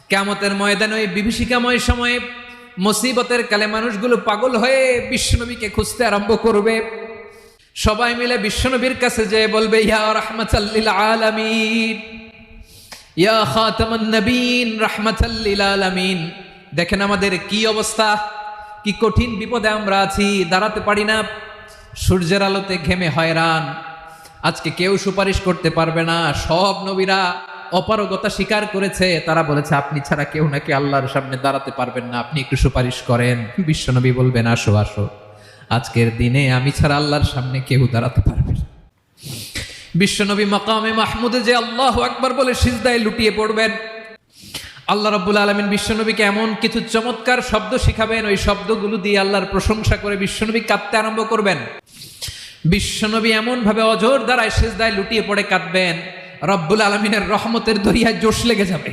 কিয়ামতের ময়দানে ওই বিভীষিকাময় সময়ে মুসিবতের কালে মানুষগুলো পাগল হয়ে বিশ্বনবীকে খুঁজতে আরম্ভ করবে। সবাই মিলে বিশ্বনবীর কাছে যেয়ে বলবে, ইয়া রাহমাতাল লিল আলামিন, ইয়া খাতামান নবীন, রাহমাতাল লিল আলামিন। দেখেন আমাদের কি অবস্থা, কি কঠিন বিপদে আমরা আছি, দাঁড়াতে পারি না, সূর্যের আলোতে ঘেমে হয়রান। আজকে কেউ সুপারিশ করতে পারবে না। সব নবীরা অপারগতা স্বীকার করেছে, তারা বলেছে আপনি ছাড়া কেউ নাকি আল্লাহর সামনে দাঁড়াতে পারবেন না, আপনি একটু সুপারিশ করেন। বিশ্বনবী বলবেন, আসো আসো, আজকের দিনে আমি ছাড়া আল্লাহর সামনে কেউ দাঁড়াতে পারবে না। বিশ্বনবী মাকামে মাহমুদে যে আল্লাহু আকবার বলে সিজদায় লুটিয়ে পড়বেন। আল্লাহ রাব্বুল আলামিন বিশ্বনবীকে এমন কিছু চমৎকার শব্দ শিখাবেন, ওই শব্দগুলো দিয়ে আল্লাহর প্রশংসা করে বিশ্বনবী কাঁদতে আরম্ভ করবেন। বিশ্বনবী এমন ভাবে অজর দ্বারায় সিজদায় লুটিয়ে পড়ে কাঁদবেন, রব্বুল আলামিনের রহমতের দরিয়ায় জোশ লেগে যাবে।